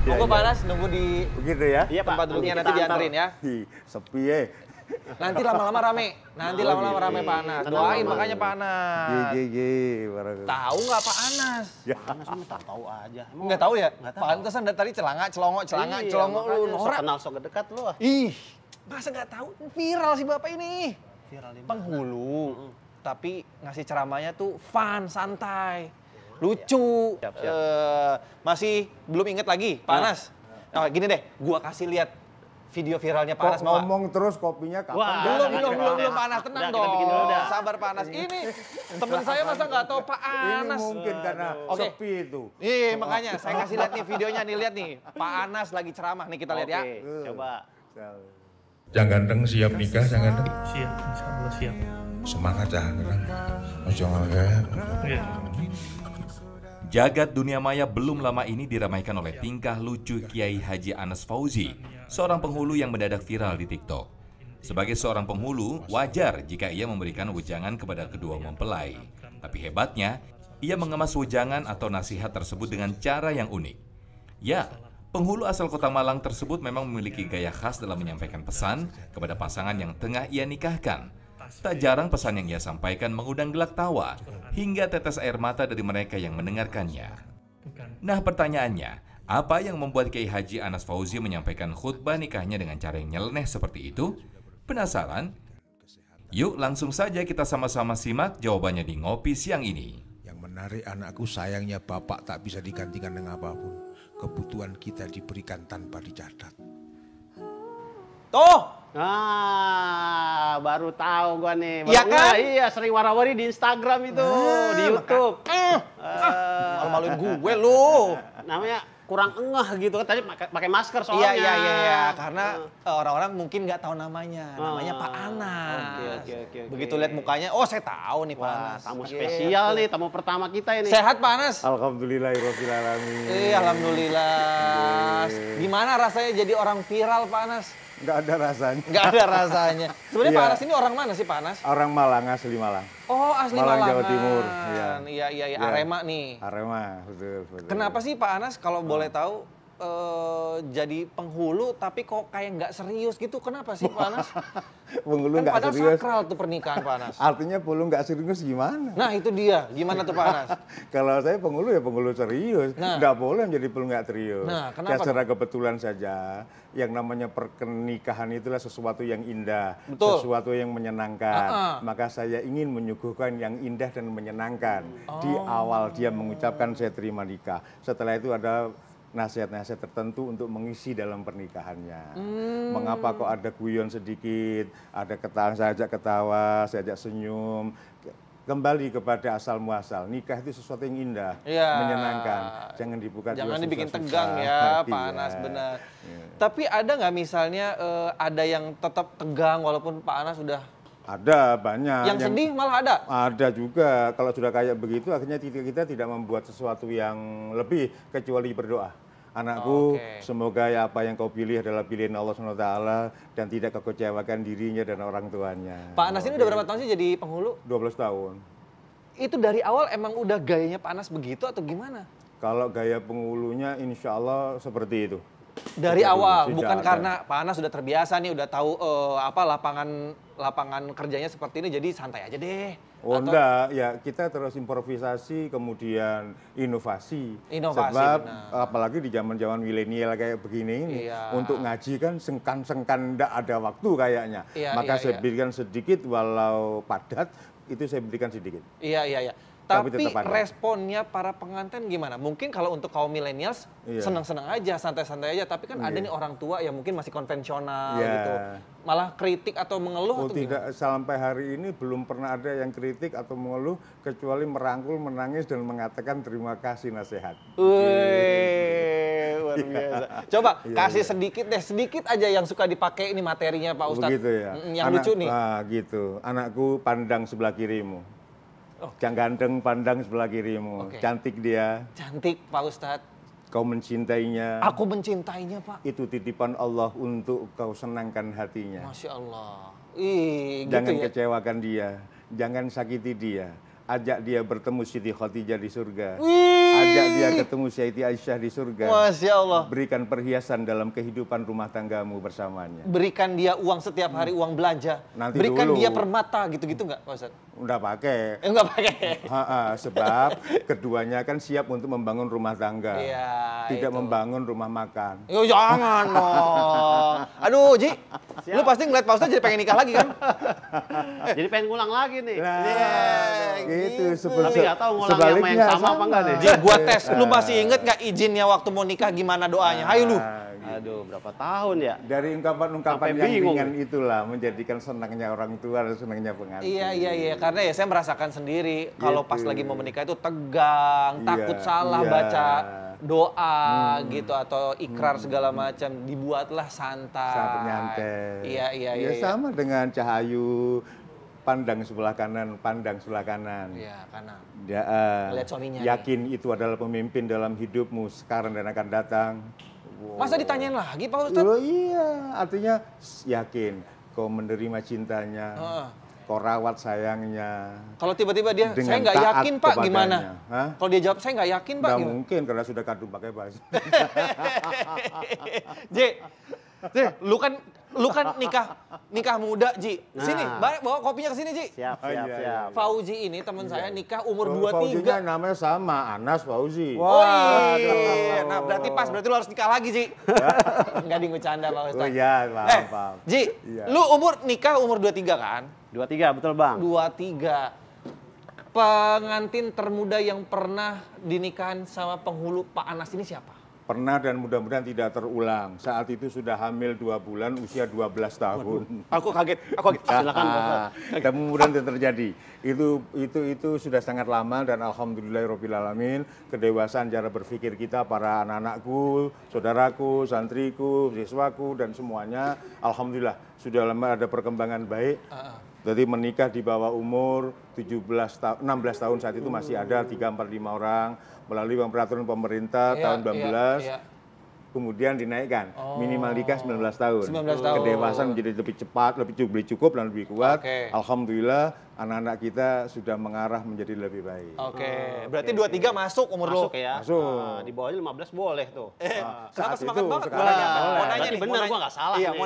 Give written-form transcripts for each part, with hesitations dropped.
Monggo Panas nunggu di begitu ya. Iya, Pak. tempat duduknya nanti dianterin ya. Sepi ya. Nanti lama-lama rame. Nanti lama-lama rame Pak Anas. Doain makanya Pak Anas. Tahu nggak Pak Anas? Ya. Panas mah tahu aja. Emang Nggak tahu ya? Nggak tahu. Pantesan dari tadi celanga, celongo lu norak. Sok kenal sok dekat lu. Ih, masa nggak tahu? Viral si Bapak ini. Viral di mana? Penghulu. Tapi ngasih ceramahnya tuh fun, santai. Lucu. Siap. Masih belum inget lagi, Pak Anas. Nah, gini deh, gua kasih lihat video viralnya Pak Anas. Kok ngomong terus kopinya kapan? Wah, Belum Pak Anas, tenang Udah, kita dong. bikin dulu dah. Sabar Pak Anas. Ini temen saya masa nggak tahu Pak Ini Anas. mungkin karena Oke. sepi itu. Iya, makanya saya kasih lihat nih videonya nih, lihat nih. Pak Anas lagi ceramah nih, kita lihat ya. Oke, coba. Jang Ganteng siap nikah, Jang Ganteng? Siap, insya Allah siap. Semangat Jang Ganteng. Ojo ngagak. Iya. Jagat dunia maya belum lama ini diramaikan oleh tingkah lucu Kiai Haji Anas Fauzi, seorang penghulu yang mendadak viral di TikTok. Sebagai seorang penghulu, wajar jika ia memberikan wejangan kepada kedua mempelai. Tapi hebatnya, ia mengemas wejangan atau nasihat tersebut dengan cara yang unik. Ya, penghulu asal kota Malang tersebut memang memiliki gaya khas dalam menyampaikan pesan kepada pasangan yang tengah ia nikahkan. Tak jarang pesan yang ia sampaikan mengundang gelak tawa hingga tetes air mata dari mereka yang mendengarkannya. Nah pertanyaannya, apa yang membuat Kiai Haji Anas Fauzi menyampaikan khutbah nikahnya dengan cara yang nyeleneh seperti itu? Penasaran? Yuk langsung saja kita sama-sama simak jawabannya di Ngopi Siang ini. Yang menarik anakku, sayangnya bapak tak bisa digantikan dengan apapun. Kebutuhan kita diberikan tanpa dicatat. Tuh! Ah, baru tahu gua nih. Iya kan? Iya, sering warawiri di Instagram itu, di YouTube. Malu-maluin gue lu. Namanya kurang engah gitu kan, tadi pakai masker soalnya. Iya. Karena orang-orang mungkin nggak tahu namanya. Namanya Pak Anas. Oke. Begitu lihat mukanya, oh saya tahu nih Pak Wah, Anas. tamu spesial nih, tamu pertama kita ini. Sehat Pak Anas? Alhamdulillahirabbil alamin. Alhamdulillah. Gimana rasanya jadi orang viral Pak Anas? Nggak ada rasanya. Nggak ada rasanya. Sebenarnya Iya. Pak Anas ini orang mana sih Pak Anas? Orang Malang, asli Malang. Oh asli Malang, Malangan. Jawa Timur. Iya. Iya. Arema nih. Arema, betul. Kenapa sih Pak Anas kalau boleh tahu jadi penghulu tapi kok kayak nggak serius gitu? Kenapa sih Pak Anas? Penghulu Kan nggak padahal serius. sakral tuh pernikahan Pak Anas. Artinya penghulu nggak serius gimana? Nah itu dia, gimana tuh Pak Anas? Kalau saya penghulu ya penghulu serius. Nah. Nggak boleh menjadi penghulu nggak serius. Nah, kenapa Ya secara kebetulan saja, yang namanya pernikahan itulah sesuatu yang indah, Betul. sesuatu yang menyenangkan. Maka saya ingin menyuguhkan yang indah dan menyenangkan. Di awal dia mengucapkan saya terima nikah. Setelah itu ada nasihat-nasihat tertentu untuk mengisi dalam pernikahannya. Mengapa kok ada guyon sedikit, ada ketawa, saya ajak ketawa, saya ajak senyum. Kembali kepada asal muasal, nikah itu sesuatu yang indah, Iya. menyenangkan. Jangan dibuka Jangan juga dibikin susah-susah. tegang ya Pak Iya. Anas, benar. Tapi ada nggak misalnya ada yang tetap tegang walaupun Pak Anas sudah Ada banyak. yang sedih malah ada? Ada juga. Kalau sudah kayak begitu, akhirnya kita tidak membuat sesuatu yang lebih kecuali berdoa. Anakku, Oke. semoga ya apa yang kau pilih adalah pilihan Allah SWT dan tidak kau kecewakan dirinya dan orang tuanya. Pak Anas ini udah berapa tahun sih jadi penghulu? 12 tahun. Itu dari awal emang udah gayanya Pak Anas begitu atau gimana? Kalau gaya penghulunya insya Allah seperti itu. Dari Sejak awal, dulu, bukan sejak karena Pak Anas sudah terbiasa nih, udah tahu lapangan kerjanya seperti ini, jadi santai aja deh. Oh Atau- enggak, ya kita terus improvisasi, kemudian inovasi. Inovasi, Sebab benar. apalagi di zaman-zaman milenial kayak begini ini, Iya. untuk ngaji kan sengkan-sengkan enggak ada waktu kayaknya. Iya, Maka iya, saya iya. berikan sedikit walau padat, itu saya berikan sedikit. Iya. Tapi Tapi tetap ada. responnya para pengantin gimana? Mungkin kalau untuk kaum millennials Iya. senang-senang aja, santai-santai aja. Tapi kan ada Iya. nih orang tua yang mungkin masih konvensional Iya. gitu. Malah kritik atau mengeluh Oh atau tidak, gimana? sampai hari ini belum pernah ada yang kritik atau mengeluh kecuali merangkul, menangis dan mengatakan terima kasih nasihat. Wih, luar biasa. Coba Iya, kasih iya. sedikit deh, sedikit aja yang suka dipakai ini materinya Pak Ustadz. Begitu ya. Yang lucu nih. Gitu. Anakku pandang sebelah kirimu. Oh. Yang ganteng pandang sebelah kirimu. Oke. Cantik dia. Cantik Pak Ustadz. Kau mencintainya. Aku mencintainya Pak. Itu titipan Allah untuk kau senangkan hatinya. Masya Allah. Ih, Jangan gitu ya. kecewakan dia. Jangan sakiti dia. Ajak dia bertemu Siti Khadijah di surga. Wih, Ajak dia ketemu Siti Aisyah di surga. Masya Allah. Berikan perhiasan dalam kehidupan rumah tanggamu bersamanya. Berikan dia uang setiap hari, uang belanja. Nanti berikan dulu. dia permata gitu-gitu nggak Pak Ustadz? Udah pakai. Nggak pakai. Sebab keduanya kan siap untuk membangun rumah tangga. Iya, Tidak itu. membangun rumah makan. Yo jangan dong. Aduh Ji, lu pasti ngeliat Pak Ustadz jadi pengen nikah lagi kan? Jadi pengen ngulang lagi nih. Nah, gitu. Tapi nggak tahu ngulang yang yang sama apa enggak nih. Ji, gua tes. Lu masih inget nggak izinnya waktu mau nikah gimana doanya? Ayo lu. Aduh, berapa tahun ya? Dari ungkapan-ungkapan Sampai yang bingung. ringan itulah menjadikan senangnya orang tua dan senangnya pengantin. Iya. Karena ya saya merasakan sendiri kalau pas Gitu. lagi mau menikah itu tegang, Iya, takut salah iya. baca doa gitu atau ikrar segala macam, dibuatlah santai. Sangat nyantai. Iya. Ya sama dengan Cahayu, pandang sebelah kanan, pandang sebelah kanan. Iya, karena Ya, Lihat suaminya yakin itu adalah pemimpin dalam hidupmu sekarang dan akan datang. masa ditanyain lagi Pak Ustadz? Oh iya, artinya yakin kau menerima cintanya, Heeh. kau rawat sayangnya. Kalau tiba-tiba dia, Dengan saya nggak taat yakin Pak, kepadanya. gimana? Hah? Kalau dia jawab, saya nggak yakin Pak, Nggak gimana? mungkin karena sudah kadung pakai baju. Ji, lu kan nikah muda, Ji. Sini, Nah. bawa kopinya ke sini, Ji. Siap. iya. Fauzi ini teman saya nikah umur Fauzinya 23. namanya sama, Anas Fauzi. Oh iya, nah berarti lu harus nikah lagi, Ji. Enggak di bercanda Pak Ustadz. Oh iya, paham. Ji, Iya. lu nikah umur 23 kan? 23, betul Bang. 23. Pengantin termuda yang pernah dinikahin sama penghulu Pak Anas ini siapa? Pernah dan mudah-mudahan tidak terulang. Saat itu sudah hamil 2 bulan, usia 12 tahun. Aku kaget. Silakan Pak Ustadz. Dan mudah-mudahan itu terjadi. Itu sudah sangat lama dan alhamdulillahirobbilalamin kedewasaan cara berpikir kita para anak-anakku, saudaraku, santriku, siswaku dan semuanya alhamdulillah sudah lama ada perkembangan baik. Jadi menikah di bawah umur 16 tahun saat itu masih ada 3, 4, 5 orang melalui peraturan pemerintah tahun 19. Kemudian dinaikkan minimal nikah 19 tahun. 19 tahun. Kedewasaan menjadi lebih cepat, lebih cukup dan lebih kuat. Oke. Alhamdulillah anak-anak kita sudah mengarah menjadi lebih baik. Oke, berarti 23 masuk umur lu. Masuk ya. Masuk. Nah, di bawahnya 15 boleh tuh. Kenapa Saat semangat itu, banget? sekarang nggak boleh. Mau nanya Berarti nih, bener, gua nggak salah Iya, nih. mau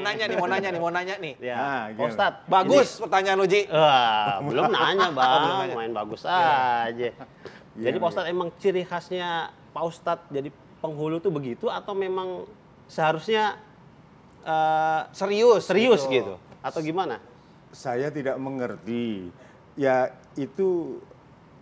nanya nih. Ya. Nah, Pak gimana? Ustadz. Bagus pertanyaan lu, Ji. Belum nanya Bang, belum nanya. main bagus aja. Jadi Pak Ustadz emang ciri khasnya Pak Ustadz jadi penghulu tuh begitu atau memang seharusnya Serius gitu? Atau gimana? Saya tidak mengerti. Ya itu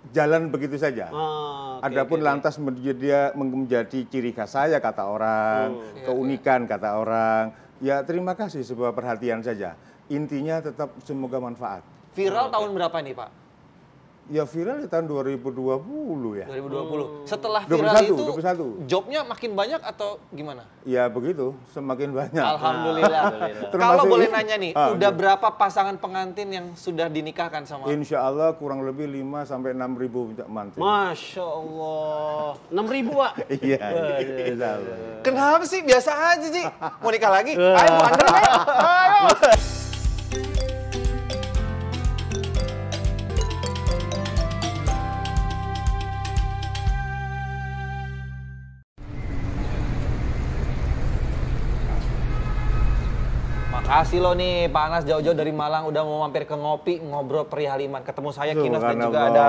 jalan begitu saja. Oh, oke, Adapun oke. lantas menjadi ciri khas saya kata orang, keunikan kata orang. Ya terima kasih sebuah perhatian saja. Intinya tetap semoga manfaat. Viral tahun berapa nih, Pak? Ya viral di tahun 2020 ya. 2020. Setelah viral 21, itu 21. jobnya makin banyak atau gimana? Ya begitu, semakin banyak. Alhamdulillah. Kalau Termasuk boleh ini. nanya nih, Ah, udah iya. berapa pasangan pengantin yang sudah dinikahkan sama? Insya Allah kurang lebih 5 sampai 6 ribu mantin. Masya Allah. 6.000 Pak. Iya, insya Allah. Kenapa sih? Biasa aja, Ji. Mau nikah lagi? Ayo, Bu Andre, ayo. Makasih lo nih Pak Anas jauh-jauh dari Malang udah mau mampir ke ngopi ngobrol perihal iman. Ketemu saya Kinos dan juga ada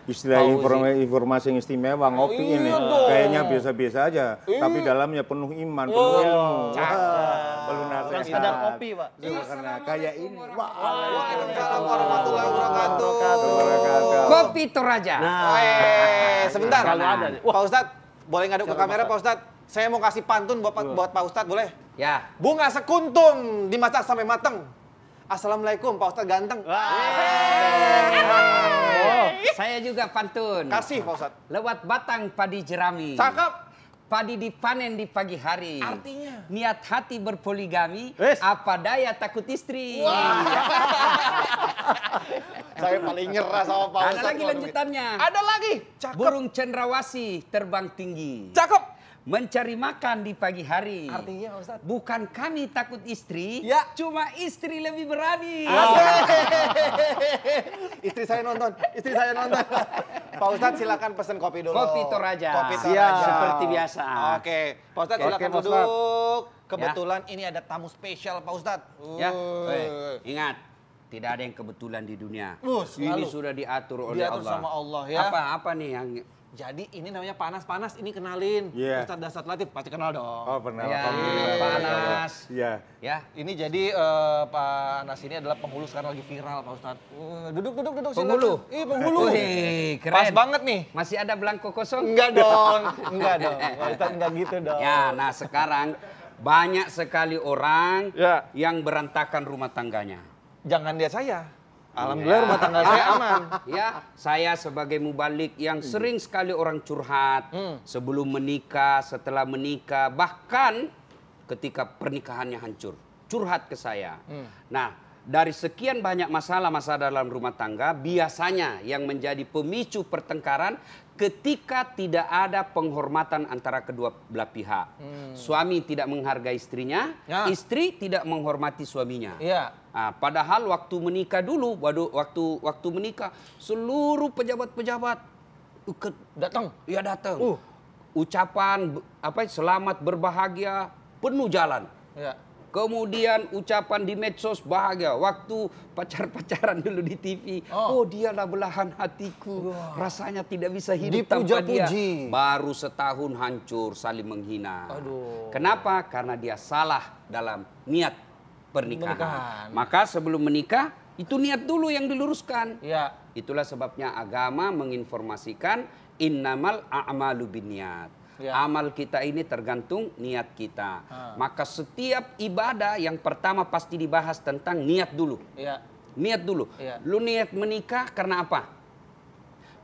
istilah Fauzi. informasi yang istimewa ngopi Iya ini dong. kayaknya biasa-biasa aja, tapi dalamnya penuh iman, penuh ilmu. Penuh Bukan nasihat. sekedar kopi Pak. Karena kayak ini. Waalaikumsalam warahmatullahi wabarakatuh. Kopi Toraja. Sebentar. Kalau ada nih. Pak Ustadz, boleh ngaduk ke kamera Pak Ustadz? Saya mau kasih pantun buat Pak Ustadz, boleh? Ya. Bunga sekuntum dimasak sampai mateng. Assalamualaikum Pak Ustadz ganteng. Saya juga pantun. Kasih Pak Ustadz. Lewat batang padi jerami. Cakep. Padi dipanen di pagi hari. Artinya? Niat hati berpoligami, Wes. apa daya takut istri. Saya paling nyerah sama Pak Ustadz. Ada lagi kalau lanjutannya. begitu. Ada lagi. Cakep. Burung cendrawasih terbang tinggi. Cakep. mencari makan di pagi hari. Artinya Pak Ustadz? Bukan kami takut istri, Ya. cuma istri lebih berani. Istri saya nonton. Pak Ustadz silakan pesen kopi dulu. Kopi Toraja. Kopi Siap. Toraja. Seperti biasa. Oke, Pak Ustadz Oke, silakan Pak Ustadz. duduk. Kebetulan ini ada tamu spesial Pak Ustadz. Ya, ingat, tidak ada yang kebetulan di dunia. Selalu. Ini sudah diatur oleh Diatur Allah. sama Allah ya. Apa nih yang Jadi ini namanya panas-panas, ini kenalin. Iya. Ustadz Dasat Latif, pasti kenal dong. Oh, pernah. Ya, Alhamdulillah. Pak Anas. Iya. Ya, Ini jadi Pak Anas ini adalah penghulu sekarang lagi viral Pak Ustadz. Duduk. silakan. Penghulu? Iya penghulu. Wih, keren. Pas banget nih. Masih ada belangko kosong? Enggak dong. Pak Ustadz enggak gitu dong. Ya, nah sekarang banyak sekali orang Ya. yang berantakan rumah tangganya. Jangan lihat saya. Alhamdulillah rumah tangga saya aman. Ya, saya sebagai mubalik yang sering sekali orang curhat sebelum menikah, setelah menikah, bahkan ketika pernikahannya hancur, curhat ke saya. Nah, dari sekian banyak masalah-masalah dalam rumah tangga, biasanya yang menjadi pemicu pertengkaran ketika tidak ada penghormatan antara kedua belah pihak. Suami tidak menghargai istrinya, Ya. istri tidak menghormati suaminya. Iya. Nah, padahal waktu menikah dulu, waktu menikah seluruh pejabat-pejabat Datang. datang. Ucapan selamat berbahagia penuh jalan. Ya. Kemudian ucapan di medsos bahagia. Waktu pacaran dulu di TV. Oh, dialah belahan hatiku. Rasanya tidak bisa hidup tanpa dia. Dipuja-puji. Baru setahun hancur saling menghina. Aduh. Kenapa? Karena dia salah dalam niat pernikahan. Pernikahan. Maka sebelum menikah, itu niat dulu yang diluruskan. Ya. Itulah sebabnya agama menginformasikan innamal a'malu binniyat. Ya. Amal kita ini tergantung niat kita. Maka setiap ibadah yang pertama pasti dibahas tentang niat dulu. Ya. Niat dulu. Ya. Lu niat menikah karena apa?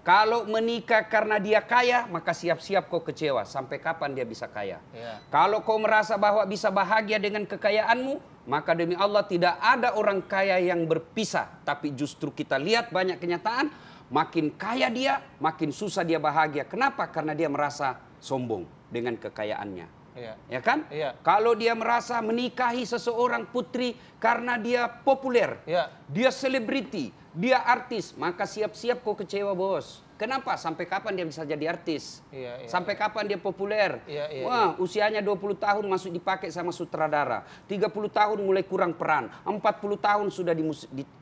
Kalau menikah karena dia kaya, maka siap-siap kau kecewa. Sampai kapan dia bisa kaya? Ya. Kalau kau merasa bahwa bisa bahagia dengan kekayaanmu, maka demi Allah tidak ada orang kaya yang berpisah. Tapi justru kita lihat banyak kenyataan, makin kaya dia, makin susah dia bahagia. Kenapa? Karena dia merasa sombong dengan kekayaannya. Iya. Ya kan? Iya. Kalau dia merasa menikahi seseorang putri karena dia populer, Iya. dia selebriti, dia artis, maka siap-siap kau kecewa, bos. Kenapa? Sampai kapan dia bisa jadi artis? Iya, iya, Sampai kapan dia populer? Iya, iya, Wah, usianya 20 tahun masuk dipakai sama sutradara. 30 tahun mulai kurang peran. 40 tahun sudah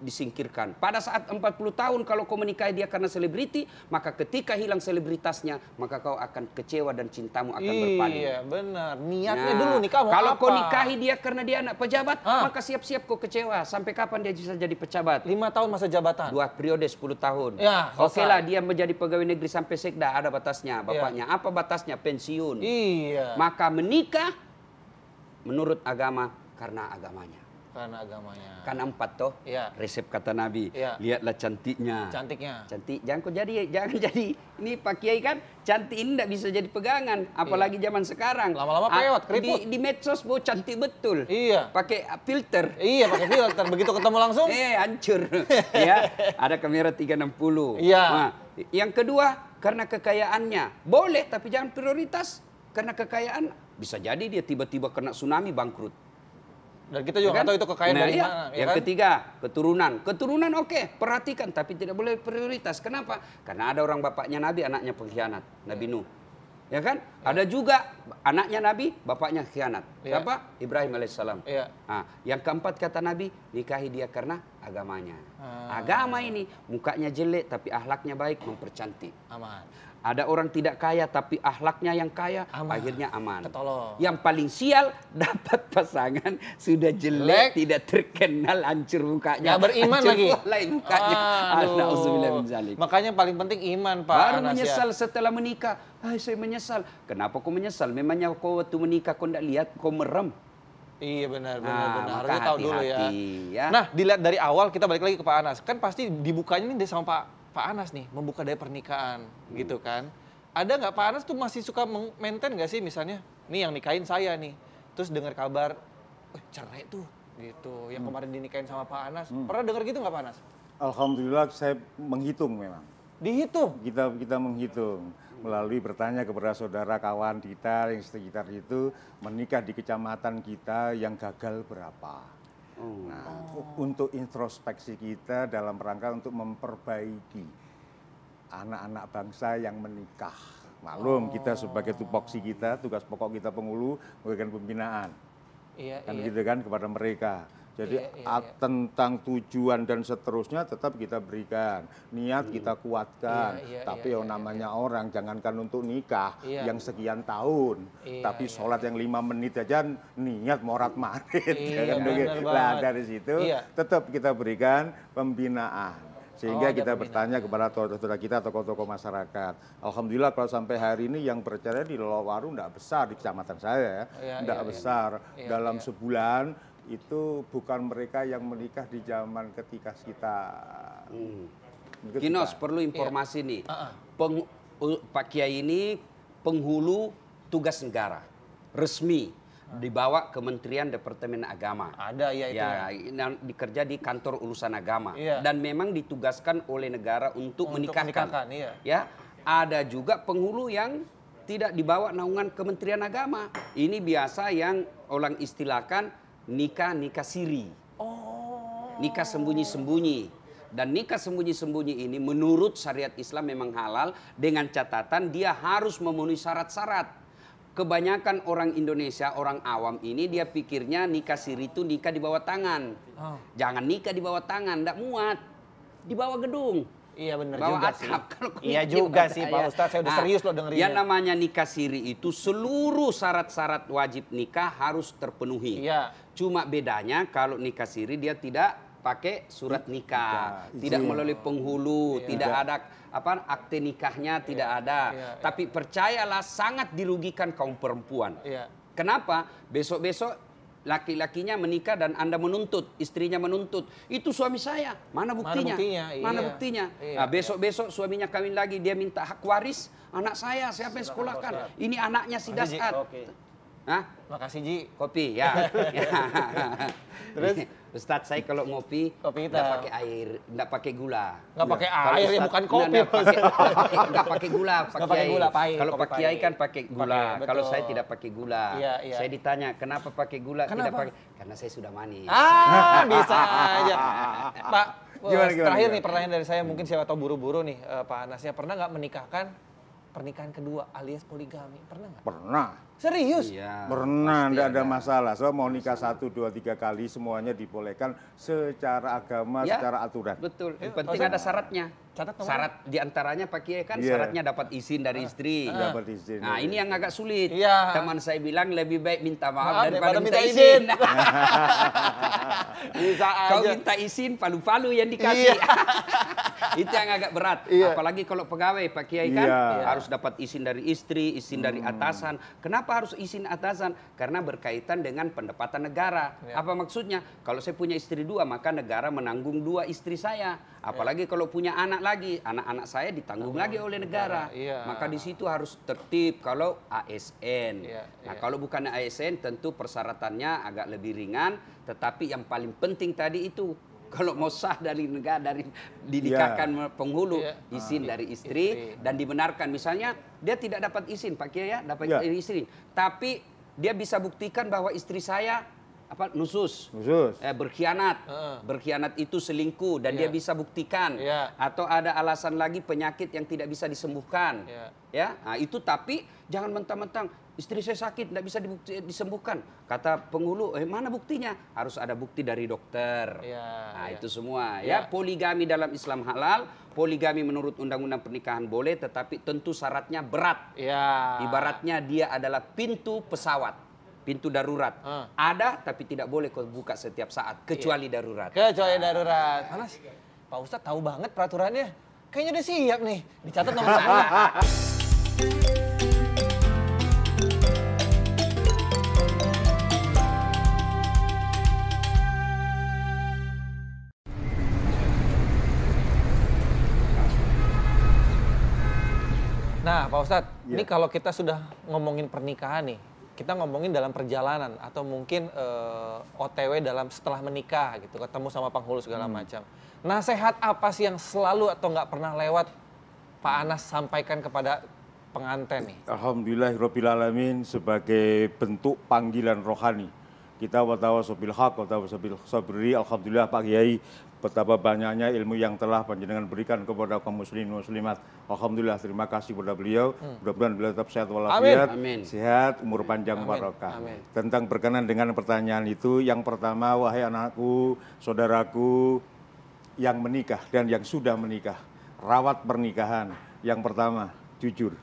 disingkirkan. Pada saat 40 tahun kalau kau menikahi dia karena selebriti, maka ketika hilang selebritasnya, maka kau akan kecewa dan cintamu akan berpaling. Iya, benar. Niatnya Nah, dulu nikah mau kalau apa? kau nikahi dia karena dia anak pejabat, Ah. maka siap-siap kau kecewa. Sampai kapan dia bisa jadi pejabat? 5 tahun masa jabatan. 2 periode 10 tahun. Ya, Oke selesai. lah, dia menjadi pegawai negeri sampai sekda, ada batasnya. Bapaknya apa batasnya? Pensiun. Iya. Maka menikah menurut agama karena agamanya. Karena agamanya. Kan 4 toh. Iya. Resep kata Nabi. Iya. Lihatlah cantiknya. Cantiknya. Cantik, jangan jadi. Ini Pak Kiai kan cantik ini tidak bisa jadi pegangan, apalagi zaman sekarang. Lama-lama peot, keriput. Di medsos bu cantik betul. Iya. Pakai filter. Iya, pakai filter. Begitu ketemu langsung. Hancur. Ya, ada kamera 360. Iya. Nah, yang kedua karena kekayaannya. Boleh tapi jangan prioritas. Karena kekayaan bisa jadi dia tiba-tiba kena tsunami bangkrut. Dan kita juga nggak kan? tahu itu kekayaan dari iya. mana. Ya Yang kan? ketiga, keturunan. Keturunan oke, perhatikan tapi tidak boleh prioritas. Kenapa? Karena ada orang bapaknya Nabi, anaknya pengkhianat, Nabi Nuh. Ya kan? Ada juga anaknya Nabi, bapaknya khianat. Iya. Siapa? Ibrahim alaihissalam. Iya. Nah, yang keempat kata Nabi, nikahi dia karena agamanya. Agama ini mukanya jelek tapi akhlaknya baik, mempercantik. Aman. Ada orang tidak kaya tapi akhlaknya yang kaya, Aman. akhirnya aman. Ketolong. Yang paling sial dapat pasangan sudah jelek, tidak terkenal, hancur mukanya. Nggak beriman hancur lagi. lain mukanya. Na'udzubillah min zalik. Makanya paling penting iman, Pak Baru Anas, menyesal ya. setelah menikah. Saya menyesal. Kenapa kau menyesal? Memangnya kau waktu menikah kau tidak lihat, kau merem. Iya benar. Nah, maka Harusnya tahu dulu ya. hati-hati, ya. Nah, dilihat dari awal kita balik lagi ke Pak Anas. Kan pasti dibukanya nih sama Pak Anas nih, membuka dari pernikahan gitu kan. Ada nggak Pak Anas tuh masih suka maintain nggak sih misalnya, nih yang nikahin saya nih, terus dengar kabar, cerai tuh gitu, yang kemarin dinikahin sama Pak Anas. Pernah dengar gitu nggak Pak Anas? Alhamdulillah saya menghitung memang. Dihitung? Kita menghitung. melalui bertanya kepada saudara kawan kita yang sekitar itu, menikah di kecamatan kita yang gagal berapa. Nah, untuk introspeksi kita dalam rangka untuk memperbaiki anak-anak bangsa yang menikah. Maklum kita sebagai tupoksi kita, tugas pokok kita penghulu memberikan pembinaan. Kan gitu kan kepada mereka. Jadi tentang tujuan dan seterusnya tetap kita berikan, niat kita kuatkan. Tapi yang namanya orang, jangankan untuk nikah yang sekian tahun, tapi sholat yang 5 menit aja niat morat-marit. Nah dari situ tetap kita berikan pembinaan. Sehingga kita bertanya kepada saudara kita, tokoh-tokoh masyarakat. Alhamdulillah kalau sampai hari ini yang bercerai di Lolowaru tidak besar di kecamatan saya, tidak besar. Dalam sebulan itu bukan mereka yang menikah di zaman ketika kita. Kinos perlu informasi nih, Pak Kiai ini penghulu tugas negara resmi di bawah Kementerian Departemen Agama. Ada ya itu. Ya, dikerja di kantor urusan agama dan memang ditugaskan oleh negara untuk menikahkan. Ya, ada juga penghulu yang tidak di bawah naungan Kementerian Agama. Ini biasa yang orang istilahkan nikah siri. Nikah sembunyi-sembunyi. Dan nikah sembunyi-sembunyi ini menurut syariat Islam memang halal dengan catatan dia harus memenuhi syarat-syarat. Kebanyakan orang Indonesia, orang awam ini dia pikirnya nikah siri itu nikah di bawah tangan. Jangan nikah di bawah tangan, enggak muat. Di bawah gedung. Iya benar Bawa juga atap. sih. Iya juga sih Pak Ustadz, saya udah serius loh dengerinnya. Yang namanya nikah siri itu seluruh syarat-syarat wajib nikah harus terpenuhi. Iya. Cuma bedanya kalau nikah siri dia tidak pakai surat nikah, tidak melalui penghulu, tidak ada akte nikahnya tidak ada. Tapi percayalah sangat dirugikan kaum perempuan. Kenapa? Besok-besok laki-lakinya menikah dan Anda menuntut, istrinya menuntut. Itu suami saya, mana buktinya? Mana buktinya? Nah, besok-besok suaminya kawin lagi, dia minta hak waris, anak saya siapa yang sekolahkan? Ini anaknya si Dasat. Hah? Makasih Ji. Kopi ya. Terus Ustadz saya kalau ngopi nggak pakai air, nggak pakai gula. Nggak pakai air ya bukan kopi. Nggak pakai gula. Pahit. Kalau Pak Kiai kan pakai gula. Kalau saya tidak pakai gula. Iya. Saya ditanya kenapa pakai gula? Tidak pakai. Karena saya sudah manis. Bisa aja. Pak, terakhir nih pertanyaan dari saya, mungkin siapa tahu buru-buru nih Pak Anasnya, pernah nggak menikahkan pernikahan kedua alias poligami? Pernah nggak? Pernah. Serius? Iya, Pernah, tidak ada masalah. So mau nikah 1, 2, 3 kali semuanya dibolehkan secara agama, secara aturan. Betul. Yang penting ada syaratnya. Syarat diantaranya Pak Kiai kan syaratnya dapat izin dari istri. Dapat izin. Nah ini yang agak sulit. Teman saya bilang lebih baik minta maaf daripada minta izin. Bisa aja. Kau minta izin, palu-palu yang dikasih. Itu yang agak berat. Apalagi kalau pegawai Pak Kiai kan harus dapat izin dari istri, izin dari atasan. Kenapa harus izin atasan? Karena berkaitan dengan pendapatan negara. Apa maksudnya? Kalau saya punya istri 2, maka negara menanggung 2 istri saya. Apalagi kalau punya anak lagi, anak-anak saya ditanggung lagi oleh negara. Maka di situ harus tertib kalau ASN. Nah kalau bukan ASN tentu persyaratannya agak lebih ringan. Tetapi yang paling penting tadi itu, kalau mau sah dari negara, dari dinikahkan penghulu, izin dari istri dan dibenarkan. Misalnya dia tidak dapat izin Pak Kiai ya, dapat izin. Tapi dia bisa buktikan bahwa istri saya nusus. Berkhianat. Berkhianat itu selingkuh dan dia bisa buktikan. Atau ada alasan lagi penyakit yang tidak bisa disembuhkan. Nah, itu tapi jangan mentang-mentang istri saya sakit tidak bisa disembuhkan. Kata penghulu, mana buktinya? Harus ada bukti dari dokter. Nah, itu semua. Poligami dalam Islam halal, poligami menurut undang-undang pernikahan boleh, tetapi tentu syaratnya berat. Ibaratnya dia adalah pintu pesawat. Pintu darurat. Ada tapi tidak boleh kau buka setiap saat. Kecuali darurat. Kecuali darurat. Anas, Pak Ustadz tahu banget peraturannya. Kayaknya udah siap nih. Dicatat nomor saya. Nah Pak Ustadz, ini kalau kita sudah ngomongin pernikahan nih, kita ngomongin dalam perjalanan atau mungkin OTW dalam setelah menikah gitu, ketemu sama penghulu segala macam. Nasihat apa sih yang selalu atau nggak pernah lewat Pak Anas sampaikan kepada pengantin nih? Alhamdulillahirrabbilalamin, sebagai bentuk panggilan rohani. Kita watawasau bil haq, watawasau bil sabri. Alhamdulillah Pak Kiai, betapa banyaknya ilmu yang telah panjenengan berikan kepada kaum muslimin muslimat. Alhamdulillah, terima kasih kepada beliau. Mudah-mudahan beliau tetap sehat walafiat, Amin. sehat, umur panjang, barokah. Tentang berkenan dengan pertanyaan itu, yang pertama, wahai anakku, saudaraku yang menikah dan yang sudah menikah, rawat pernikahan. Yang pertama, jujur.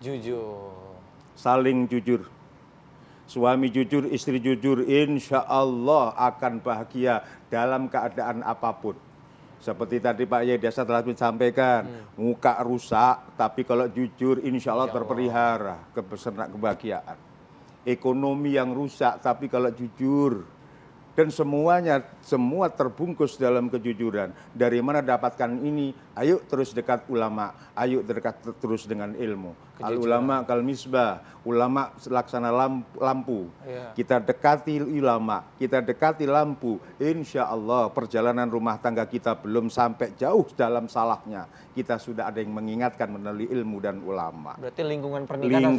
Jujur. Saling jujur. Suami jujur, istri jujur, insya Allah akan bahagia dalam keadaan apapun. Seperti tadi Pak Yai Desa telah sampaikan, muka rusak, tapi kalau jujur insya Allah terpelihara kebahagiaan. Ekonomi yang rusak, tapi kalau jujur. Dan semuanya, semua terbungkus dalam kejujuran. Dari mana dapatkan ini? Ayo terus dekat ulama, ayo dekat terus dengan ilmu. Al ulama kal misbah, ulama laksana lampu. Kita dekati ulama, kita dekati lampu. Insya Allah perjalanan rumah tangga kita belum sampai jauh dalam salahnya. Kita sudah ada yang mengingatkan melalui ilmu dan ulama. Berarti lingkungan pernikahan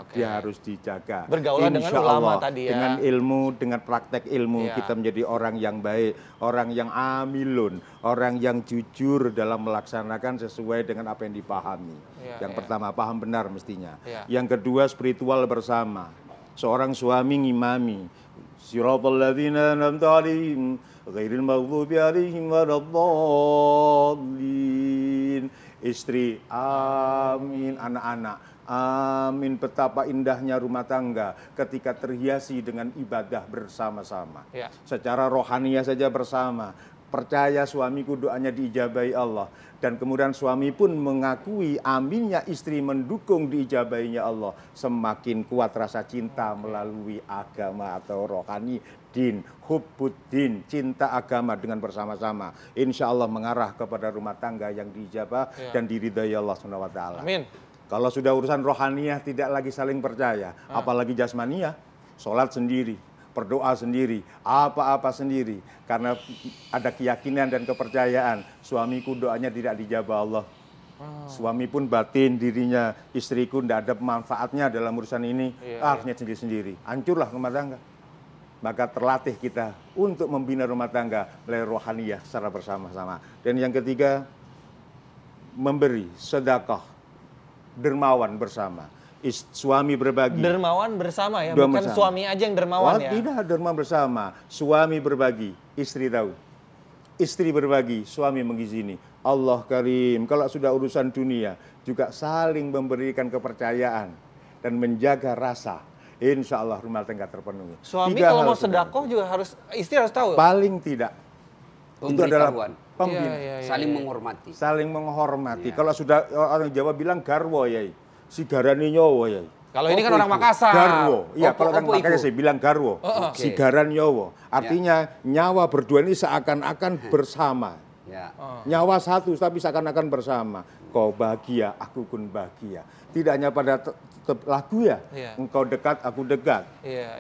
dia harus dijaga. Bergaulan dengan ulama tadi ya. Dengan ilmu, dengan praktek ilmu, kita menjadi orang yang baik, orang yang amilun, orang yang jujur dalam melaksanakan sesuai dengan apa yang dipahami. Yang pertama, paham benar mestinya. Yang kedua, spiritual bersama. Seorang suami ngimami. Siratal ladzina an'amta 'alaihim ghairil maghdubi 'alaihim waladdallin. Istri, amin. Anak-anak, amin. Betapa indahnya rumah tangga ketika terhiasi dengan ibadah bersama-sama. Secara rohaniah saja bersama. Percaya suamiku doanya diijabahi Allah. Dan kemudian suami pun mengakui aminnya istri mendukung diijabahinya Allah. Semakin kuat rasa cinta melalui agama atau rohani. Din, hubbuddin, cinta agama dengan bersama-sama. Insya Allah mengarah kepada rumah tangga yang diijabah dan diridhai Allah SWT. Amin. Kalau sudah urusan rohaniah tidak lagi saling percaya, apalagi jasmaniah, sholat sendiri, berdoa sendiri, apa-apa sendiri. Karena ada keyakinan dan kepercayaan, suamiku doanya tidak dijabah Allah. Suami pun batin dirinya, istriku tidak ada manfaatnya dalam urusan ini, akhirnya sendiri-sendiri. Hancurlah rumah tangga. Maka terlatih kita untuk membina rumah tangga melalui rohaniyah secara bersama-sama. Dan yang ketiga, memberi sedekah, dermawan bersama. Suami berbagi. Dermawan bersama ya, bukan bersama. Suami aja yang dermawan ya. Tidak, dermawan bersama. Suami berbagi, istri tahu. Istri berbagi, suami mengizini. Allah karim. Kalau sudah urusan dunia, juga saling memberikan kepercayaan dan menjaga rasa. Insya Allah rumah tangga terpenuhi. Suami kalau mau sedekah juga harus, istri harus tahu. Paling tidak. Itu adalah pembina. Saling menghormati. Saling menghormati. Kalau sudah orang Jawa bilang garwo ya, si garani nyowo ya. Kalau ini kan orang Makassar. Garwo. Iya, kalau orang Makassar saya bilang garwo. Si garan nyowo. Artinya nyawa berdua ini seakan-akan bersama. Nyawa satu tapi seakan-akan bersama. Kau bahagia, aku pun bahagia. Tidak hanya pada lagu ya. Engkau dekat, aku dekat.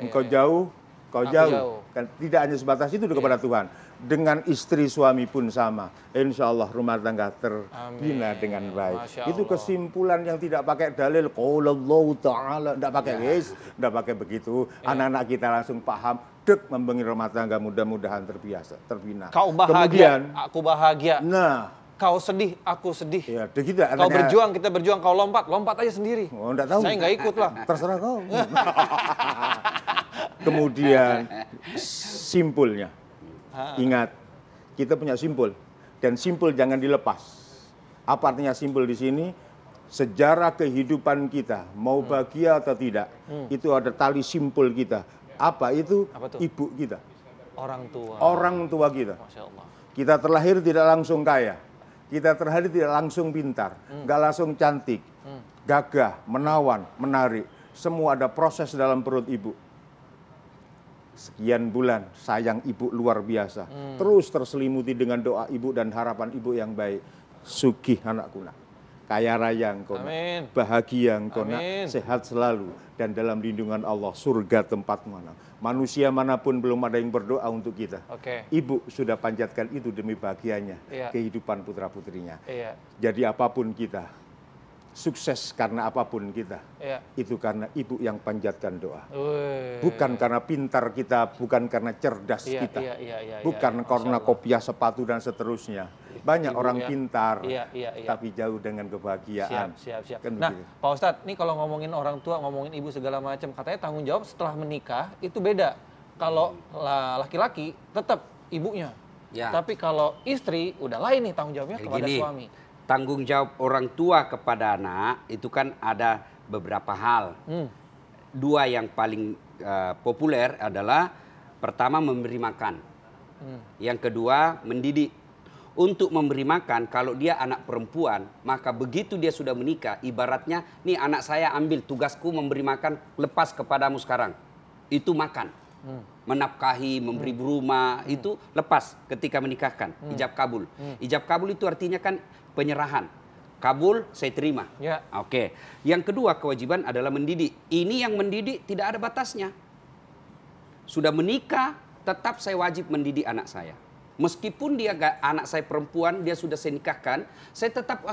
Engkau jauh, kau jauh. Kan tidak hanya sebatas itu kepada Tuhan. Dengan istri suami pun sama. Insya Allah rumah tangga terbina dengan baik. Itu kesimpulan yang tidak pakai dalil. Qaulallahu ta'ala. Tidak pakai tidak pakai begitu. Anak-anak kita langsung paham. Dek membangun rumah tangga mudah-mudahan terbina. Kau bahagia, aku bahagia. Nah. Kau sedih, aku sedih. Ya, kita, kau berjuang, kita berjuang. Kau lompat aja sendiri. Oh, enggak tahu. Saya nggak ikut lah. Terserah kau. Kemudian simpulnya. Ingat, kita punya simpul. Dan simpul jangan dilepas. Apa artinya simpul di sini? Sejarah kehidupan kita, mau bahagia atau tidak, itu ada tali simpul kita. Apa itu? Ibu kita. Orang tua. Orang tua kita. Masya Allah. Kita terlahir tidak langsung kaya. Kita terlahir tidak langsung pintar. Nggak langsung cantik. Gagah, menawan, menarik. Semua ada proses dalam perut ibu. Sekian bulan sayang ibu luar biasa. Terus terselimuti dengan doa ibu dan harapan ibu yang baik. Sugih anakku nak. Kaya raya engkau nak. Bahagia engkau nak. Sehat selalu. Dan dalam lindungan Allah surga tempat mana. Manusia manapun belum ada yang berdoa untuk kita. Ibu sudah panjatkan itu demi bahagianya kehidupan putra-putrinya. Jadi apapun kita, sukses karena apapun kita. Iya. Itu karena ibu yang panjatkan doa. Wih. Bukan karena pintar kita, bukan karena cerdas Iya, kita. iya, Bukan iya. karena Masya Allah. kopiah sepatu dan seterusnya. Banyak Ibu orang ya. pintar, Iya. tapi jauh dengan kebahagiaan. Siap. Kan Nah, begitu. Pak Ustadz, nih kalau ngomongin orang tua, ngomongin ibu segala macam, katanya tanggung jawab setelah menikah itu beda. Kalau laki-laki tetap ibunya. Ya. Tapi kalau istri udah lain nih tanggung jawabnya Jadi kepada gini, suami. tanggung jawab orang tua kepada anak itu kan ada beberapa hal. Dua yang paling populer adalah pertama memberi makan. Yang kedua mendidik. Untuk memberi makan, kalau dia anak perempuan, maka begitu dia sudah menikah, ibaratnya, nih anak saya ambil tugasku memberi makan, lepas kepadamu sekarang. Itu makan. Menafkahi, memberi rumah, itu lepas ketika menikahkan. Ijab kabul. Ijab kabul itu artinya kan penyerahan. Kabul, saya terima. Ya. Oke. Yang kedua kewajiban adalah mendidik. Ini yang mendidik tidak ada batasnya. Sudah menikah, tetap saya wajib mendidik anak saya. Meskipun dia anak saya perempuan, dia sudah saya nikahkan, saya tetap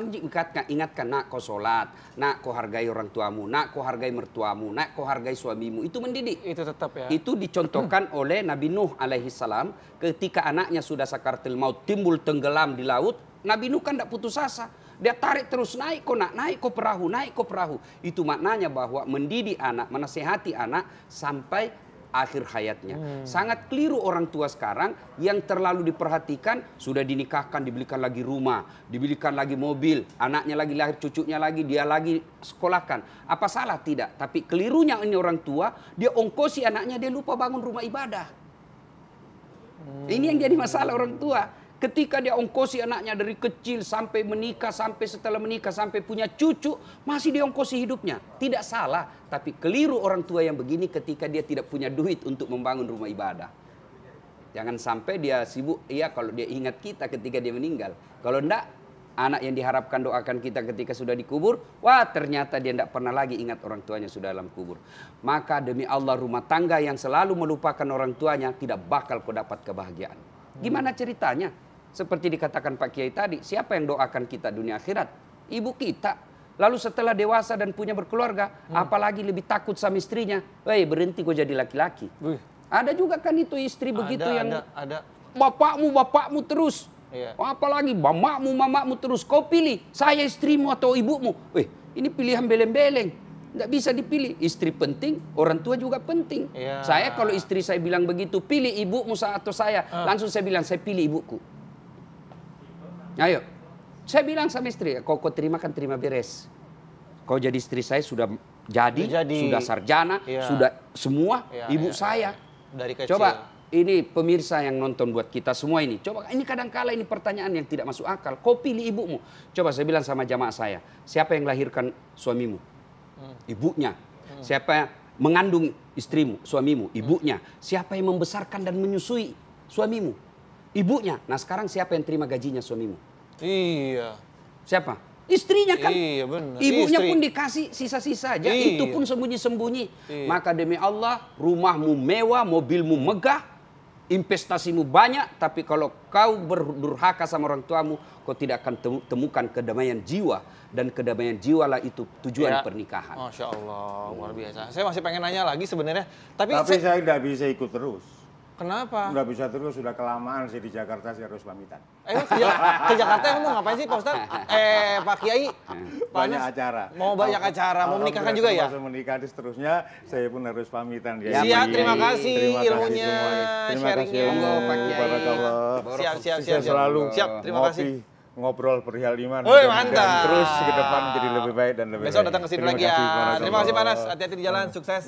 ingatkan, nak kau sholat, nak kau hargai orang tuamu, nak kau hargai mertuamu, nak kau hargai suamimu. Itu mendidik. Itu tetap ya. Itu dicontohkan oleh Nabi Nuh alaihissalam ketika anaknya sudah sakaratul maut, timbul tenggelam di laut. Nabi Nuh kan tidak putus asa. Dia tarik terus, naik kau perahu, naik kau perahu. Itu maknanya bahwa mendidik anak, menasehati anak sampai akhir hayatnya. Sangat keliru orang tua sekarang yang terlalu diperhatikan, sudah dinikahkan, dibelikan lagi rumah, dibelikan lagi mobil, anaknya lagi lahir, cucunya lagi, dia lagi sekolahkan. Apa salah? Tidak. Tapi kelirunya ini orang tua, dia ongkosi anaknya, dia lupa bangun rumah ibadah. Ini yang jadi masalah orang tua. Ketika dia ongkosi anaknya dari kecil sampai menikah, sampai setelah menikah, sampai punya cucu, masih dia ongkosi hidupnya. Tidak salah, tapi keliru orang tua yang begini ketika dia tidak punya duit untuk membangun rumah ibadah. Jangan sampai dia sibuk, iya kalau dia ingat kita ketika dia meninggal. Kalau enggak, anak yang diharapkan doakan kita ketika sudah dikubur, wah ternyata dia tidak pernah lagi ingat orang tuanya sudah dalam kubur. Maka demi Allah, rumah tangga yang selalu melupakan orang tuanya tidak bakal kau dapat kebahagiaan. Gimana ceritanya? Seperti dikatakan Pak Kiai tadi, siapa yang doakan kita dunia akhirat? Ibu kita. Lalu setelah dewasa dan punya berkeluarga, apalagi lebih takut sama istrinya. Woi, berhenti kau jadi laki-laki. Ada juga kan itu istri begitu yang ada. bapakmu terus. Iya. Apalagi mamamu terus. Kau pilih, saya istrimu atau ibumu. Ini pilihan beleng-beleng. Nggak bisa dipilih. Istri penting, orang tua juga penting. Iya. Saya kalau istri saya bilang begitu, pilih ibumu atau saya. Langsung saya bilang, saya pilih ibuku. Ayo, saya bilang sama istri, kau terima kan terima beres. Kau jadi istri saya sudah jadi. Sudah sarjana, sudah semua ibu saya. Dari kecil. Coba ini pemirsa yang nonton buat kita semua ini. Coba ini kadang-kala ini pertanyaan yang tidak masuk akal. Kau pilih ibumu. Coba saya bilang sama jamaah saya, siapa yang lahirkan suamimu? Ibunya. Siapa yang mengandung istrimu, suamimu? Ibunya. Siapa yang membesarkan dan menyusui suamimu? Ibunya. Nah sekarang siapa yang terima gajinya suamimu? Iya. Siapa? Istrinya kan. Iya benar. Ibunya Istri. pun dikasih sisa-sisa aja. Iya. Itu pun sembunyi-sembunyi. Iya. Maka demi Allah, rumahmu mewah, mobilmu megah, investasimu banyak. Tapi kalau kau berdurhaka sama orang tuamu, kau tidak akan temukan kedamaian jiwa. Dan kedamaian jiwa lah itu tujuan pernikahan. Masya Allah, luar biasa. Saya masih pengen nanya lagi sebenarnya. Tapi saya tidak bisa ikut terus. Kenapa? Nggak bisa terus, sudah kelamaan sih di Jakarta, saya harus pamitan. Ke Jakarta emang mau ngapain sih Pak Ustadz? Pak Kiai? Banyak acara. Mau banyak acara, mau menikahkan juga ya? Mau menikah dan seterusnya, saya pun harus pamitan. Siap, terima kasih Terima kasih ilmunya, semuanya. Terima kasih sharingnya. ilmu, Pak Kiai. barakallah. Siap. Saya selalu Siap, terima kasih. Ngobrol perihal iman. Woi, Mudah-mudahan mantap. Terus ke depan jadi lebih baik dan lebih Besok baik. datang ke sini Terima lagi ya. kasih, barakallah. Terima kasih Panas, hati-hati di jalan, sukses.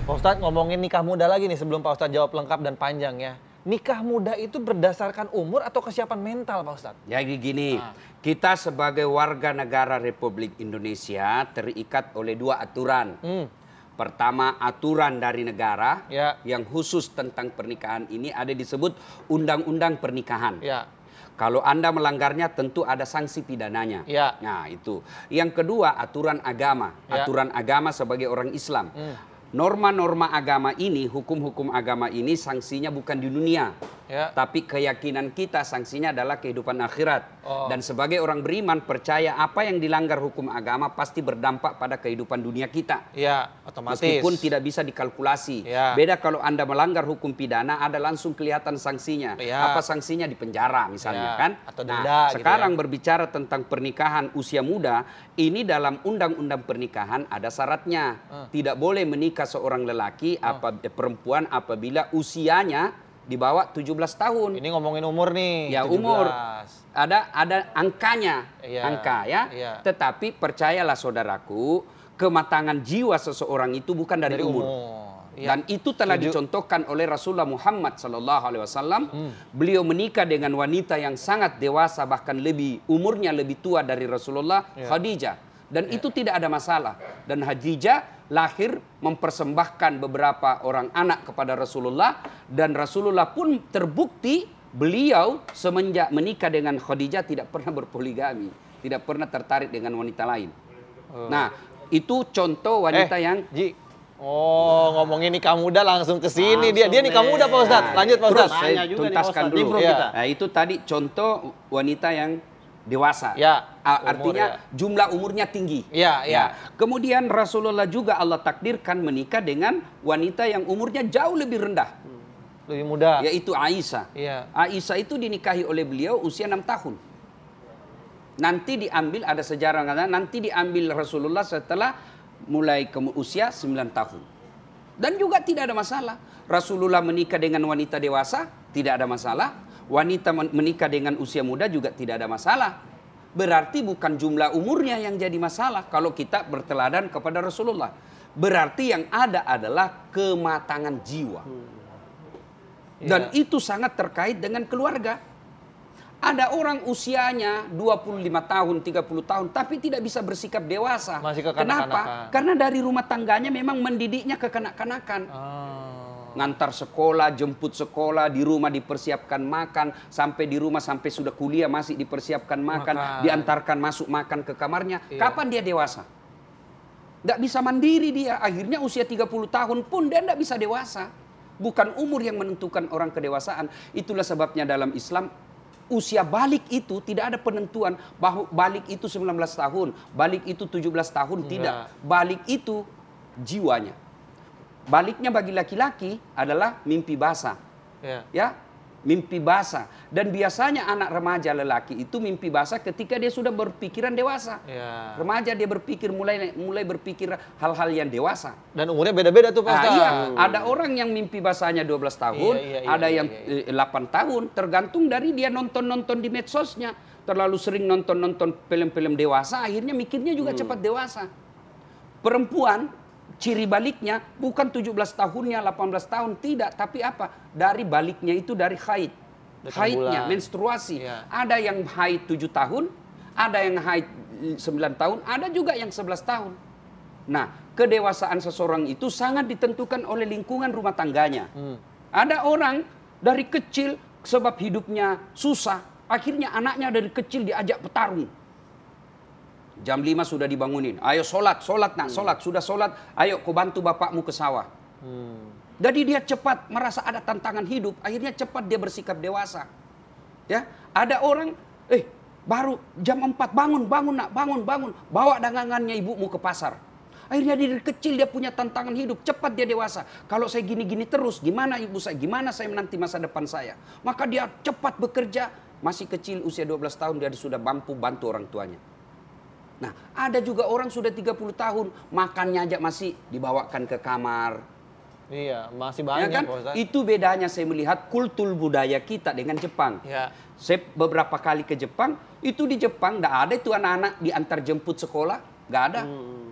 Pak Ustadz ngomongin nikah muda lagi nih sebelum Pak Ustadz jawab lengkap dan panjang ya. Nikah muda itu berdasarkan umur atau kesiapan mental Pak Ustadz? Jadi gini, kita sebagai warga negara Republik Indonesia terikat oleh dua aturan. Pertama, aturan dari negara yang khusus tentang pernikahan ini ada disebut Undang-Undang Pernikahan. Ya. Kalau Anda melanggarnya tentu ada sanksi pidananya. Ya. Nah, itu. Yang kedua, aturan agama. Ya. Aturan agama sebagai orang Islam. Norma-norma agama ini, hukum-hukum agama ini sanksinya bukan di dunia. Ya. Tapi keyakinan kita sanksinya adalah kehidupan akhirat. Oh. Dan sebagai orang beriman percaya apa yang dilanggar hukum agama pasti berdampak pada kehidupan dunia kita. Ya, otomatis. Meskipun tidak bisa dikalkulasi. Ya. Beda kalau Anda melanggar hukum pidana, ada langsung kelihatan sanksinya. Ya. Apa sanksinya? Di penjara misalnya, Ya. kan? Atau denda, Nah, gitu sekarang ya. berbicara tentang pernikahan usia muda, ini dalam undang-undang pernikahan ada syaratnya. Tidak boleh menikah seorang lelaki perempuan apabila usianya di bawah 17 tahun. Ini ngomongin umur nih. Ya 17. umur ada angkanya, Iya, angka ya. iya. Tetapi percayalah saudaraku, kematangan jiwa seseorang itu bukan dari umur. Iya. Dan itu telah Setuju. dicontohkan oleh Rasulullah Muhammad SAW. Beliau menikah dengan wanita yang sangat dewasa, bahkan umurnya lebih tua dari Rasulullah, Khadijah. Dan itu tidak ada masalah. Dan Khadijah lahir mempersembahkan beberapa orang anak kepada Rasulullah. Dan Rasulullah pun terbukti beliau semenjak menikah dengan Khadijah tidak pernah berpoligami. Tidak pernah tertarik dengan wanita lain. Nah, itu contoh wanita yang... Ji. Oh, ngomongin nikah muda langsung ke sini dia. Dia nikah deh. muda Pak Ustadz. Lanjut Pak Terus Ustadz. saya Tanya juga nih, tuntaskan Pak Ustadz. dulu. Improve Iya. kita. Nah, itu tadi contoh wanita yang dewasa. Ya, Artinya umur, jumlah umurnya tinggi. Ya, ya. Kemudian Rasulullah juga Allah takdirkan menikah dengan wanita yang umurnya jauh lebih rendah. Lebih muda. Yaitu Aisyah. Iya. Aisyah itu dinikahi oleh beliau usia 6 tahun. Nanti diambil, ada sejarah nanti diambil Rasulullah setelah mulai ke usia 9 tahun. Dan juga tidak ada masalah. Rasulullah menikah dengan wanita dewasa, tidak ada masalah. Wanita menikah dengan usia muda juga tidak ada masalah. Berarti bukan jumlah umurnya yang jadi masalah kalau kita berteladan kepada Rasulullah. Berarti yang ada adalah kematangan jiwa. Dan itu sangat terkait dengan keluarga. Ada orang usianya 25 tahun, 30 tahun, tapi tidak bisa bersikap dewasa. Masih kekanak-kanakan. Kenapa? Karena dari rumah tangganya memang mendidiknya kekanak-kanakan. Ngantar sekolah, jemput sekolah, di rumah dipersiapkan makan, sampai di rumah sampai sudah kuliah masih dipersiapkan makan, diantarkan masuk makan ke kamarnya. Kapan dia dewasa? Nggak bisa mandiri dia. Akhirnya usia 30 tahun pun dia nggak bisa dewasa. Bukan umur yang menentukan orang kedewasaan. Itulah sebabnya dalam Islam usia balik itu tidak ada penentuan bahwa balik itu 19 tahun, balik itu 17 tahun, tidak. Balik itu jiwanya. Baliknya bagi laki-laki adalah mimpi basah. Ya, mimpi basah. Dan biasanya anak remaja lelaki itu mimpi basah ketika dia sudah berpikiran dewasa. Remaja dia berpikir mulai berpikir hal-hal yang dewasa. Dan umurnya beda-beda tuh Pak Ustadz. Iya, ada orang yang mimpi basahnya 12 tahun, ada yang 8 tahun, tergantung dari dia nonton-nonton di medsosnya. Terlalu sering nonton-nonton film-film dewasa, akhirnya mikirnya juga cepat dewasa. Perempuan ciri baliknya bukan 17 tahunnya, 18 tahun, tidak. Tapi apa? Dari baliknya itu dari haid. Haidnya, menstruasi. Ada yang haid 7 tahun, ada yang haid 9 tahun, ada juga yang 11 tahun. Nah, kedewasaan seseorang itu sangat ditentukan oleh lingkungan rumah tangganya. Ada orang dari kecil sebab hidupnya susah, akhirnya anaknya dari kecil diajak petarung. Jam 5 sudah dibangunin. Ayo sholat nak, sholat. Sudah sholat, ayo kau bantu bapakmu ke sawah. Jadi dia cepat merasa ada tantangan hidup. Akhirnya cepat dia bersikap dewasa. Ya, ada orang, baru jam 4, bangun nak, bangun. Bawa dagangannya ibumu ke pasar. Akhirnya dari kecil dia punya tantangan hidup. Cepat dia dewasa. Kalau saya gini-gini terus, gimana ibu saya? Gimana saya menanti masa depan saya? Maka dia cepat bekerja. Masih kecil, usia 12 tahun, dia sudah mampu bantu orang tuanya. Nah, ada juga orang sudah 30 tahun, makannya aja masih dibawakan ke kamar. Iya, masih banyak Ya kan? Pak Ustadz. Itu bedanya saya melihat kultur budaya kita dengan Jepang. Saya beberapa kali ke Jepang, itu di Jepang nggak ada itu anak-anak diantar jemput sekolah, nggak ada.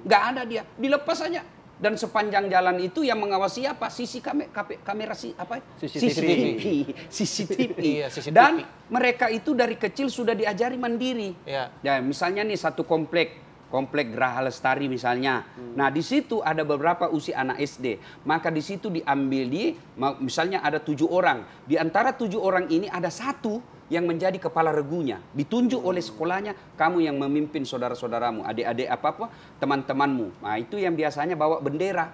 Nggak ada dia, dilepas saja. Dan sepanjang jalan itu yang mengawasi apa? Kamera CCTV. Iya, CCTV. Dan mereka itu dari kecil sudah diajari mandiri. Ya, misalnya nih satu komplek Komplek Geraha Lestari misalnya. Nah, di situ ada beberapa usia anak SD. Maka di situ diambil misalnya ada 7 orang. Di antara 7 orang ini ada 1 yang menjadi kepala regunya. Ditunjuk oleh sekolahnya, kamu yang memimpin saudara-saudaramu, adik-adik apa-apa, teman-temanmu. Nah, itu yang biasanya bawa bendera.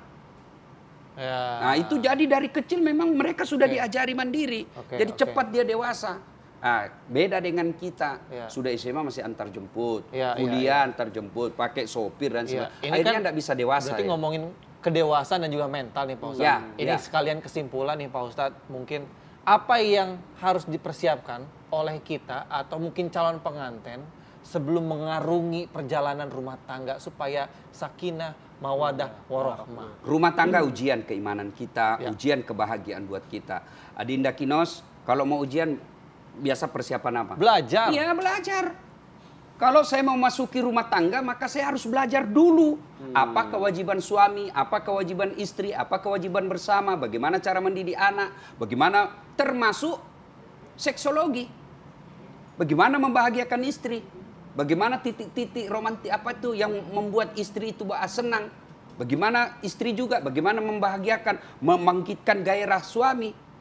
Ya. Nah, itu jadi dari kecil memang mereka sudah diajari mandiri. Jadi cepat dia dewasa. Nah, beda dengan kita, sudah SMA masih antar jemput, kuliah antar jemput, pakai sopir dan sebagainya. Ini Akhirnya kan tidak bisa dewasa. Berarti ngomongin kedewasaan dan juga mental nih Pak Ustadz. Ini sekalian kesimpulan nih Pak Ustadz, mungkin apa yang harus dipersiapkan oleh kita atau mungkin calon pengantin sebelum mengarungi perjalanan rumah tangga supaya sakinah, mawadah, warahmah. Rumah tangga ujian keimanan kita, ujian kebahagiaan buat kita. Adinda Kinos, kalau mau ujian biasa persiapan apa? Belajar. Iya, belajar. Kalau saya mau masuki rumah tangga, maka saya harus belajar dulu. Apa kewajiban suami, apa kewajiban istri, apa kewajiban bersama, bagaimana cara mendidik anak, bagaimana termasuk seksologi. Bagaimana membahagiakan istri, bagaimana titik-titik romantis apa itu yang membuat istri itu senang. Bagaimana istri juga, bagaimana membahagiakan, membangkitkan gairah suami.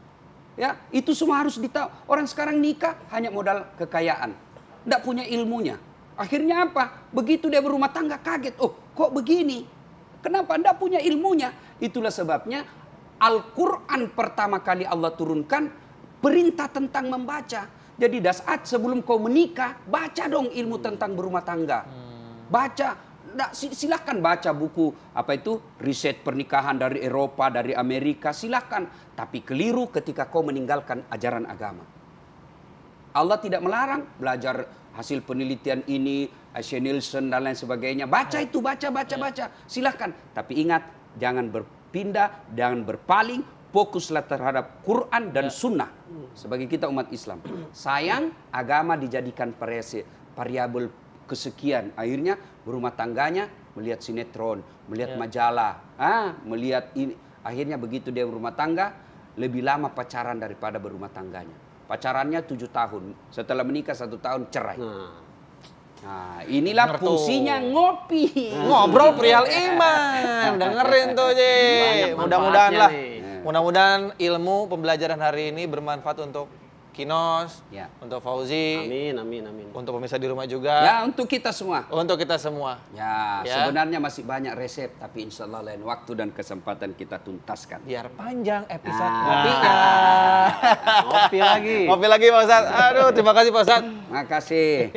Ya, itu semua harus ditahu. Orang sekarang nikah hanya modal kekayaan, tidak punya ilmunya. Akhirnya apa? Begitu dia berumah tangga kaget. Oh, kok begini? Kenapa? Tidak punya ilmunya. Itulah sebabnya Al-Quran pertama kali Allah turunkan perintah tentang membaca. Jadi saat sebelum kau menikah, baca dong ilmu tentang berumah tangga. Baca. Silakan baca buku apa itu riset pernikahan dari Eropa, dari Amerika, silakan. Tapi keliru ketika kau meninggalkan ajaran agama. Allah tidak melarang belajar hasil penelitian ini, Ashe Nielsen dan lain sebagainya. Baca itu, baca. Silakan. Tapi ingat, jangan berpindah, jangan berpaling. Fokuslah terhadap Quran dan Sunnah sebagai kita umat Islam. Sayang agama dijadikan variabel kesekian. Akhirnya berumah tangganya melihat sinetron, melihat majalah, melihat ini. Akhirnya begitu dia berumah tangga, lebih lama pacaran daripada berumah tangganya. Pacarannya 7 tahun, setelah menikah 1 tahun cerai. Nah, inilah fungsinya ngopi. Ngobrol perihal iman. Dengerin tuh, Ji. Mudah-mudahan ilmu pembelajaran hari ini bermanfaat untuk Kinos, untuk Fauzi, Amin. untuk pemirsa di rumah juga. Ya, untuk kita semua. Untuk kita semua. Ya, sebenarnya masih banyak resep, tapi insya Allah lain waktu dan kesempatan kita tuntaskan. Biar panjang episode ngopinya. Ngopi lagi. Ngopi lagi Pak Ustadz. Aduh, terima kasih Pak Ustadz. Makasih.